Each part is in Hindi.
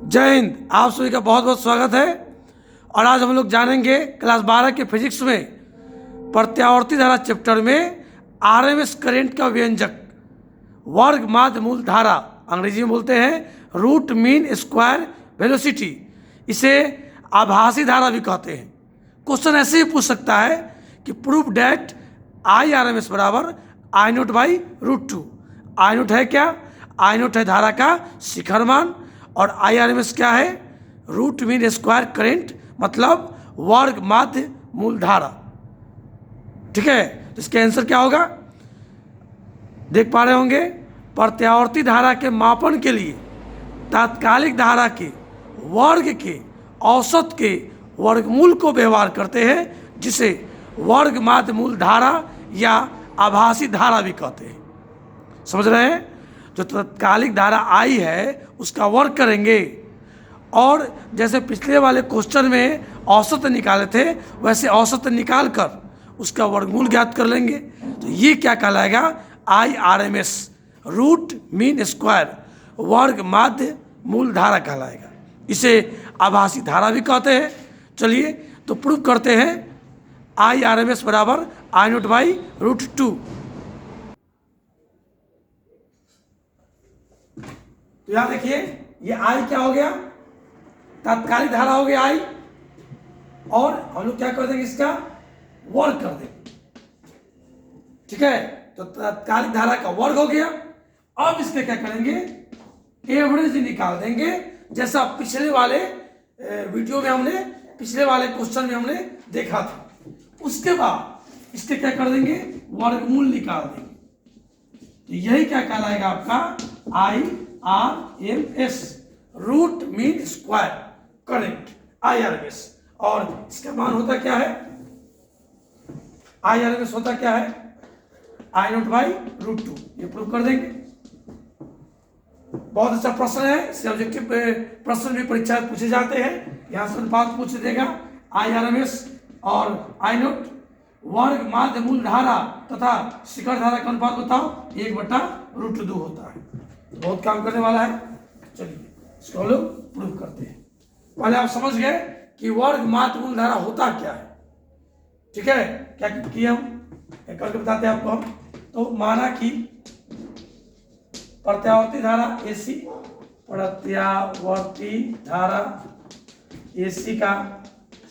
जय हिंद। आप सभी का बहुत बहुत स्वागत है। और आज हम लोग जानेंगे क्लास 12 के फिजिक्स में प्रत्यावर्ती धारा चैप्टर में आरएमएस करंट का व्यंजक वर्ग माध्य मूल धारा, अंग्रेजी में बोलते हैं रूट मीन स्क्वायर वेलोसिटी। इसे आभासी धारा भी कहते हैं। क्वेश्चन ऐसे ही पूछ सकता है कि proof that I R M S बराबर I not by root two. I not है क्या? आई नोट है धारा का शिखर मान, और आई आर एम एस क्या है? रूट मीन स्क्वायर करंट, मतलब वर्ग माध्य मूल धारा। ठीक है, तो इसका आंसर क्या होगा? देख पा रहे होंगे, प्रत्यावर्ती धारा के मापन के लिए तात्कालिक धारा के वर्ग के औसत के वर्गमूल को व्यवहार करते हैं, जिसे वर्ग माध्य मूल धारा या आभासी धारा भी कहते हैं। समझ रहे हैं? जो तात्कालिक धारा आई है उसका वर्ग करेंगे, और जैसे पिछले वाले क्वेश्चन में औसत निकाले थे वैसे औसत निकाल कर उसका वर्गमूल ज्ञात कर लेंगे। तो ये क्या कहलाएगा? I R M S, root mean square वर्ग माध्य मूल धारा कहलाएगा। इसे आभासी धारा भी कहते हैं। चलिए तो प्रूफ करते हैं। आई आर एम एस बराबर I not by root to. तो यहां देखिए, ये आई क्या हो गया? तात्कालिक धारा हो गया आई, और हम लोग क्या कर देंगे? इसका वर्ग कर देंगे। ठीक है, तो तात्कालिक धारा का वर्ग हो गया। अब इसके क्या करेंगे? एवरेज निकाल देंगे, जैसा पिछले वाले वीडियो में हमने, पिछले वाले क्वेश्चन में हमने देखा था। उसके बाद इसके क्या कर देंगे? वर्गमूल निकाल देंगे। तो यही क्या कहलाएगा आपका I R M S, root mean square current, I R M S. और इसका मान होता क्या है? आई आर एम एस होता क्या है? आई नोट बाई रूट टू। ये प्रूव कर देंगे। बहुत अच्छा प्रश्न है, इससे ऑब्जेक्टिव प्रश्न भी परीक्षा में पूछे जाते हैं। यहां से बात पूछ देगा आई आर एम एस और आई नोट वर्ग माध्य मूल धारा तथा शिखर धारा का अनुपात बताओ। 1/√2 होता है। बहुत काम करने वाला है। चलिए इसको हम लोग प्रूव करते हैं। पहले आप समझ गए कि वर्ग माध्य मूल धारा होता क्या है। ठीक है, क्या किया हम करके बताते हैं आपको हम। तो माना कि प्रत्यावर्ती धारा एसी, प्रत्यावर्ती धारा एसी का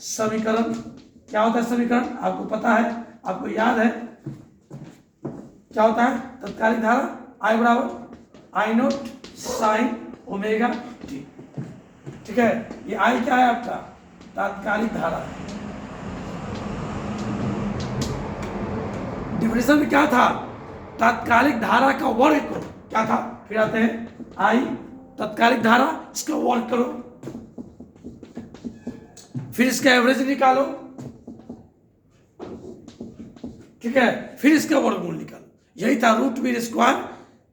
समीकरण क्या होता है? समीकरण आपको पता है, आपको याद है क्या होता है? तात्कालिक धारा आई बराबर I note sine omega T. ठीक है, ये आई क्या है? आपका तात्कालिक धारा। डिफिनेशन में क्या था? तात्कालिक धारा का वर्ग करो। क्या था? फिर आते हैं आई तात्कालिक धारा, इसका वर्ग करो, फिर इसका एवरेज निकालो। ठीक है, फिर इसका वर्गमूल निकालो। यही था root mean square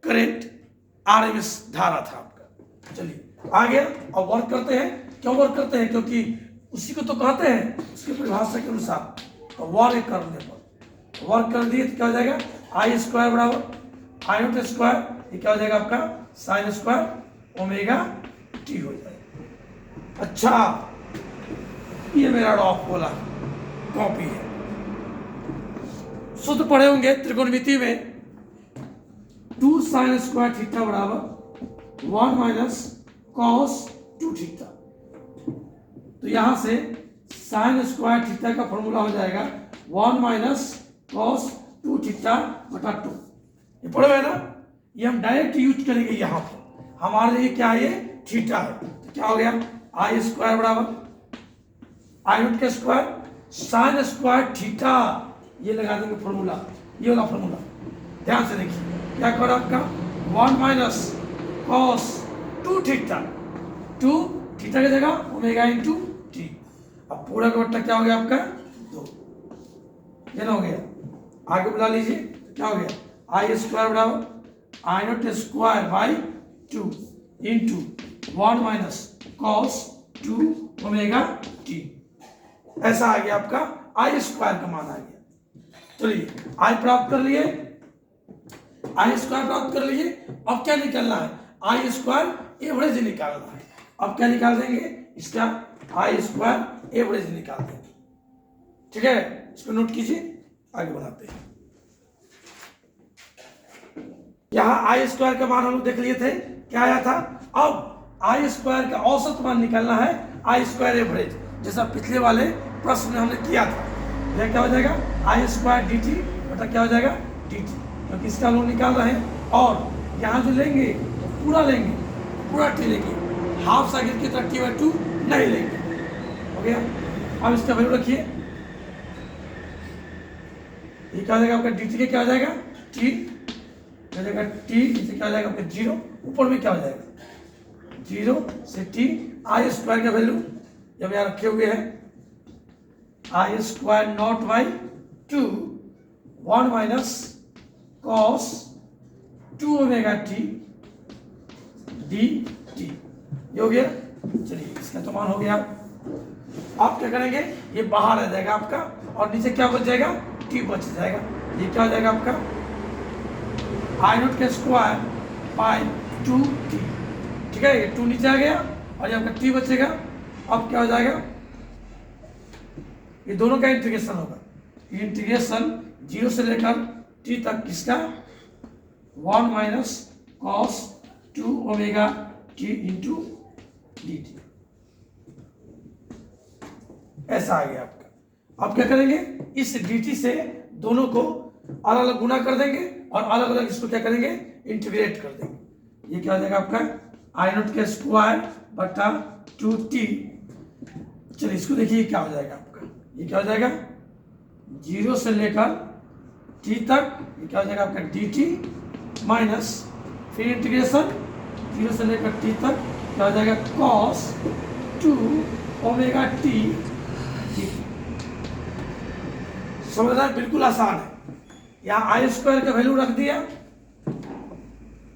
current RMS धारा था आपका। चलिए आगे अब वर्क करते हैं। क्यों वर्क करते हैं? क्योंकि उसी को तो कहते हैं, उसकी परिभाषा के अनुसार। तो वर्क करने पर वर्क कर दिए तो क्या हो जाएगा? आई स्क्वायर बराबर आई नोट स्क्वायर, ये क्या हो जाएगा आपका? साइन स्क्वायर ओमेगा टी हो जाएगा। अच्छा, ये मेरा रॉफ बोला कॉपी है। सूत्र पढ़े होंगे त्रिकोणमिति में, 2 साइन स्क्वायर थीटा बराबर 1 माइनस कॉस 2 थीटा। तो यहां से साइन स्क्वायर थीटा का फॉर्मूला हो जाएगा 1 माइनस कॉस 2 थीटा बटा 2। ये पढ़े हुए ना? ये हम डायरेक्ट यूज करेंगे। यहां पर हमारे लिए क्या है? ये थीटा है। तो क्या हो गया? आई स्क्वायर बराबर आई नोट के स्क्वायर साइन स्क्वायर थीटा, ये लगा देंगे फॉर्मूला, ये वाला फॉर्मूला। ध्यान से देखिए क्या कर आपका 1 माइनस कॉस 2 थीटा, 2 थीटा की जगह ओमेगा इंटू टी। अब पूरा का बट्टा क्या हो गया आपका? 2। ये ना हो गया। आगे बुला लीजिए, क्या हो गया? आई स्क्वायर बराबर I not square by 2 into 1 minus cos 2 omega T. ऐसा आ गया आपका आई स्क्वायर का मान आ गया। चलिए आई प्राप्त कर लिए, आई स्क्वायर प्राप्त कर लिए। अब क्या निकालना है? आई स्क्वायर एवरेज निकालना है। अब क्या निकाल देंगे, इसका आई स्क्वायर एवरेज निकाल देंगे। ठीक है, इसको नोट कीजिए, आगे बढ़ाते हैं। यहां आई स्क्वायर का मान हम लोग देख लिए थे, क्या आया था। अब आई स्क्वायर का औसत मान निकालना है, आई स्क्वायर एवरेज, जैसा पिछले वाले प्रश्न में हमने किया था। यह क्या हो जाएगा, आई स्क्वायर डी टी बटा क्या हो जाएगा, डी टी, क्योंकि इसका हम लोग निकाल रहे हैं। और यहाँ जो लेंगे तो पूरा लेंगे, पूरा टी लेंगे, हाफ साइकिल की तरह T/2 नहीं लेंगे। हो गया। अब इसका वैल्यू रखिए, ये क्या हो जाएगा आपका, डी टी के क्या हो जाएगा, टी हो जाएगा, टी इसे क्या हो जाएगा आपका 0, ऊपर में क्या हो जाएगा 0 से टी। आई स्क्वायर का वैल्यू जब यहाँ रखे हुए हैं, I square not by 2 1 minus cos 2 omega T D T, ये हो गया। चलिए इसका तो मान हो गया। आप क्या करेंगे, ये बाहर आ जाएगा आपका, और नीचे क्या बच जाएगा, टी बच जाएगा। ये क्या हो जाएगा आपका, आई नॉट का स्क्वायर बाई 2t। ठीक है, ये 2 नीचे आ गया और ये आपका टी बचेगा। अब क्या हो जाएगा, ये दोनों का इंटीग्रेशन होगा, इंटीग्रेशन 0 से लेकर टी तक किसका, 1 minus cos 2 omega T into D T, ऐसा आ गया आपका। अब क्या करेंगे, इस डी टी से दोनों को अलग अलग गुना कर देंगे और अलग अलग इसको क्या करेंगे, इंटीग्रेट कर देंगे। ये क्या हो जाएगा आपका, आई नॉट का स्क्वायर बटा 2t। चलिए इसको देखिए क्या हो जाएगा आपका, ये क्या हो जाएगा 0 से लेकर t तक, ये क्या हो जाएगा आपका dt माइनस, फिर इंटीग्रेशन 0 से लेकर t तक क्या हो जाएगा cos 2 ओमेगा t। समझना बिल्कुल आसान है। यहाँ आई स्क्वायर का वैल्यू रख दिया,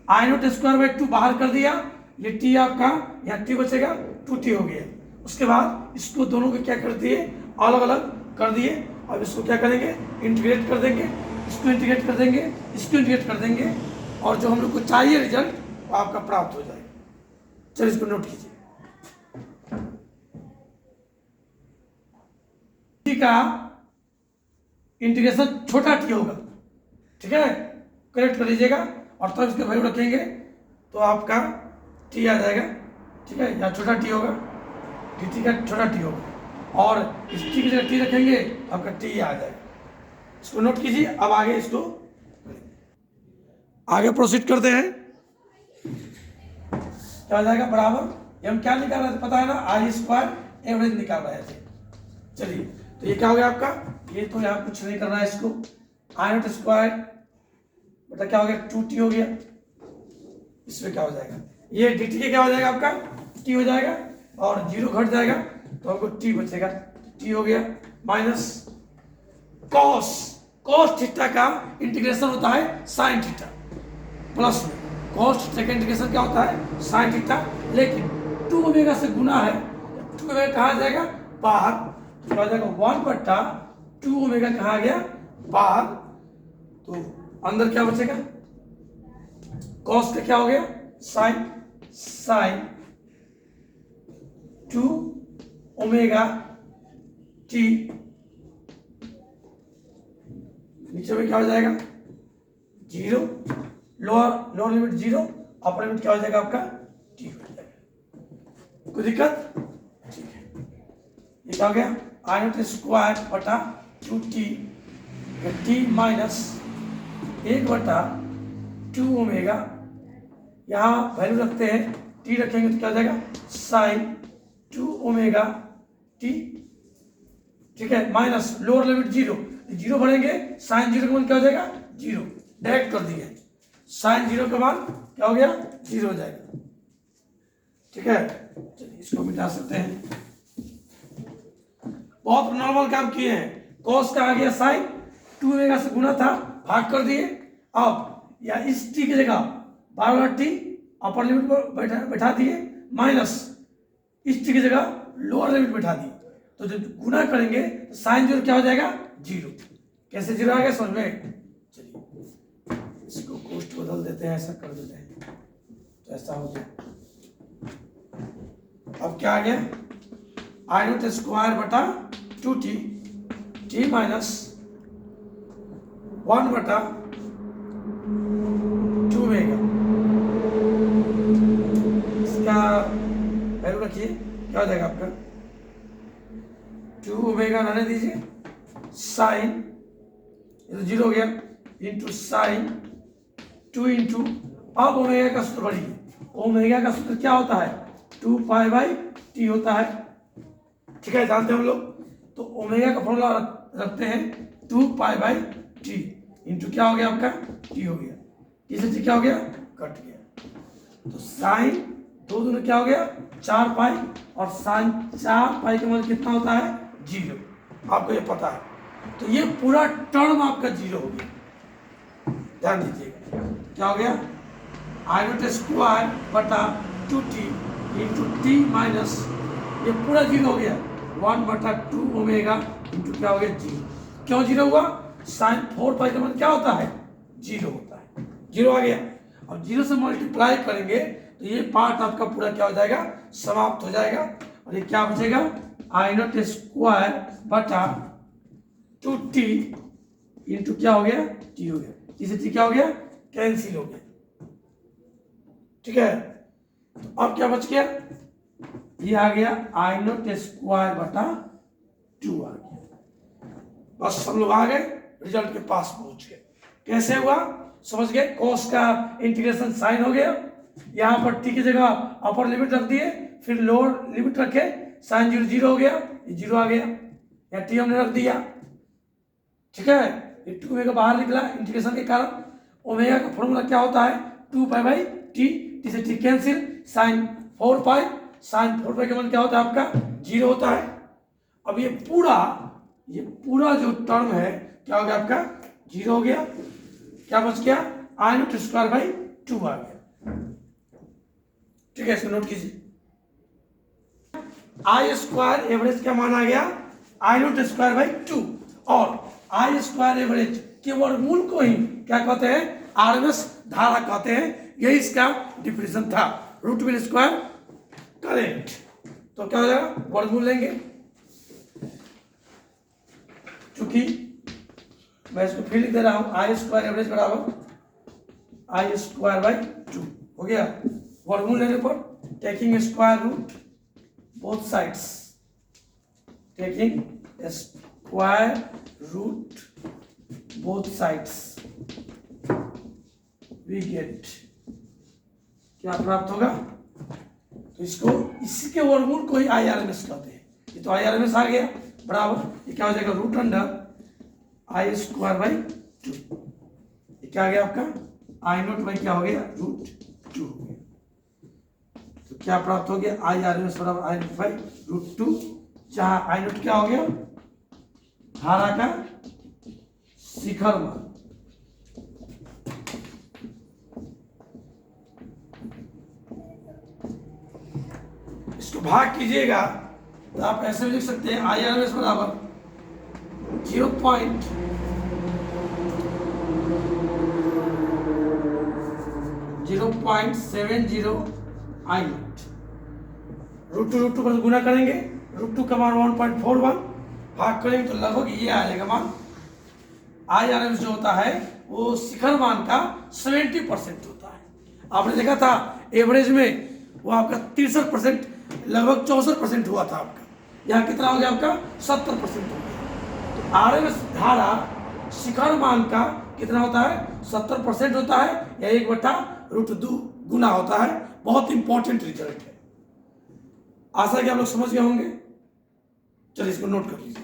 आई नॉट स्क्वायर बाई 2 बाहर कर दिया, ये टी आपका यहाँ टी बचेगा 2t हो गया। उसके बाद इसको दोनों को क्या कर दिए, अलग अलग कर दिए। अब इसको क्या करेंगे, इंटीग्रेट कर देंगे, इसको इंटीग्रेट कर देंगे, इसको इंटीग्रेट कर देंगे, और जो हम लोग को चाहिए रिजल्ट वो आपका प्राप्त हो जाएगा। चलिए इसको नोट कीजिए, टी का इंटीग्रेशन छोटा टी होगा। ठीक है, करेक्ट कर लीजिएगा, और तब इसके वैल्यू रखेंगे तो आपका टी आ जाएगा। ठीक है, या छोटा टी होगा, डी टी का छोटा टी होगा, और इस टी की जगह टी रखेंगे आपका टी आ जाएगा। इसको नोट कीजिए। अब आगे इसको आगे प्रोसीड करते हैं। क्या हो जाएगा, बराबर, ये हम क्या निकाल रहे थे पता है ना, आई स्क्वायर एवरेज निकाल रहे थे। चलिए तो ये क्या हो गया आपका, ये तो यहाँ कुछ नहीं करना है, इसको आई नॉट स्क्वायर बता क्या हो गया 2t हो गया। इसमें क्या हो जाएगा, ये dt के क्या हो जाएगा आपका t हो जाएगा, और 0 घट जाएगा तो आपको t बचेगा, t हो गया माइनस cos थीटा का इंटीग्रेशन होता है sin थीटा, प्लस में cos थीटा का इंटीग्रेशन क्या होता है sin थीटा, लेकिन 2 ओमेगा से गुना है, 2 ओमेगा कहाँ आ जाएगा बाहर, क्या हो जाएगा 1/2 ओमेगा कहाँ आ गया बाहर, तो अंदर क्या बचेगा, cos का क्या हो गया sin 2 ओमेगा t, नीचे में क्या हो जाएगा 0, लोअर लिमिट 0, अपर लिमिट क्या हो जाएगा आपका t हो जाएगा। कोई दिक्कत, ठीक है। ये क्या हो गया आई नॉट स्क्वायर बटा 2t, t माइनस 1/2 ओमेगा, यहाँ वैल्यू रखते हैं, t रखेंगे तो क्या हो जाएगा sin 2 ओमेगा t। ठीक है, माइनस लोअर लिमिट 0 भरेंगे, साइन 0 का मान क्या हो जाएगा 0, डायरेक्ट कर दिए, साइन 0 का मान क्या हो गया 0 हो जाएगा। ठीक है, चलिए इसको मिटा सकते हैं, बहुत नॉर्मल काम किए हैं। कॉस का आ गया साइन 2 ओमेगा से गुना था, भाग कर दिए। अब या इस टी की जगह 12t अपर लिमिट पर बैठा दिए, माइनस इस टी की जगह लोअर लिमिट बैठा दिए, तो जब गुना करेंगे तो साइन 0 क्या हो जाएगा 0। कैसे 0 आ गया समझ में, चलिए इसको कोष्ट बदल देते हैं, ऐसा कर देते हैं तो ऐसा हो गया। अब क्या आ गया, आई नॉट स्क्वायर बटा 2t, t माइनस 1 बटा 2 ओमेगा। इसका वैल्यू रखिए, क्या हो जाएगा आपका 2 ओमेगा रहने दीजिए, साइन ये तो 0 हो गया, इंटू साइन 2 इंटू, अब ओमेगा का सूत्र बढ़िए, ओमेगा का सूत्र क्या होता है 2 पाई बाई टी होता है, ठीक है, जानते हैं हम लोग। तो ओमेगा का फॉर्मूला रखते हैं 2 पाई बाई टी इंटू क्या हो गया आपका टी हो गया, इसे टी क्या हो गया कट गया, तो साइन दो दूनी क्या हो गया 4 पाई, और साइन 4 पाई का मतलब कितना होता है 0, आपको ये पता है। तो ये पूरा टर्म आपका 0 हो गया, ध्यान दीजिएगा क्या हो गया, आई नॉट स्क्वायर बटा 2t इंटू टी माइनस, ये पूरा 0 हो गया 1 बटा 2 ओमेगा इंटू क्या हो गया 0, क्यों 0 हुआ, साइन 4 पाई का मतलब क्या होता है 0 होता है, 0 आ गया। अब 0 से मल्टीप्लाई करेंगे तो ये पार्ट आपका पूरा क्या हो जाएगा समाप्त हो जाएगा, और ये क्या बचेगा आई नॉट स्क्वायर बटा 2t इंटू क्या हो गया t हो गया, इसे t क्या हो गया कैंसिल हो गया, ठीक है। तो अब क्या बच गया, ये आ गया आई नॉट स्क्वायर बटा 2 आ गया, बस हम लोग आ गए रिजल्ट के पास पहुंच गए। कैसे हुआ समझ गए, cos का इंटीग्रेशन साइन हो गया, यहाँ पर t की जगह अपर लिमिट रख दिए, फिर लोअर लिमिट रखे, साइन 0 0 हो गया, ये 0 आ गया, या t हमने रख दिया, ठीक है, ये 2 ओमेगा बाहर निकला इंटीग्रेशन के कारण। ओमेगा का फॉर्मूला क्या होता है 2 पाई बाई टी, टी से टी कैंसिल, साइन 4 पाई, साइन 4 पाई का मतलब क्या होता है आपका 0 होता है। अब ये पूरा जो टर्म है क्या हो गया आपका 0 हो गया, क्या बच गया आई नॉट स्क्वायर बाई 2 आ गया, ठीक है, इसको नोट कीजिए। आई स्क्वायर एवरेज का मान आ गया आई नॉट स्क्वायर बाई 2, और आई स्क्वायर एवरेज के वर्गमूल को ही क्या कहते हैं आरएमएस धारा कहते हैं, यही इसका डिफिनेशन था, रूट मीन स्क्वायर करेक्ट। तो क्या हो जाएगा वर्गमूल लेंगे, चूंकि मैं इसको फिर लिख दे रहा हूं आई स्क्वायर एवरेज बराबर आई स्क्वायर बाई 2 हो गया, वर्गमूल लेने पर taking square root both sides, taking square root both sides we get, क्या प्राप्त होगा, तो इसको इसके वर्गमूल को ही आईआरएमएस कहते हैं, ये तो आईआरएमएस आ गया बराबर, ये क्या हो जाएगा root under I square by 2, ये क्या आ गया आपका आई नॉट बाई क्या हो गया रूट 2 हो गया, तो क्या प्राप्त हो गया आईआरएमएस बराबर आई नॉट बाई रूट 2, जहां आई नॉट क्या हो गया धारा का शिखर मान, इसको भाग कीजिएगा तो आप ऐसे भी लिख सकते हैं आईआरएमएस बराबर 0.70 आई नॉट, रूट टू पर गुना करेंगे, रूट 2 का मान 1.41, भाग करेंगे तो लगभग ये आ जाएगा मान, आईआरएमएस जो होता है वो शिखर मान का 70% होता है। आपने देखा था एवरेज में वो आपका 63%, लगभग 64% हुआ था आपका, यहाँ कितना हो गया आपका 70% हो गया। तो आरएमएस धारा शिखर मान का कितना होता है 70% होता है, या 1/√2 गुना होता है, बहुत इंपॉर्टेंट रिजल्ट है। आशा कि आप लोग समझ गए होंगे, चलिए इसको नोट कर लीजिए।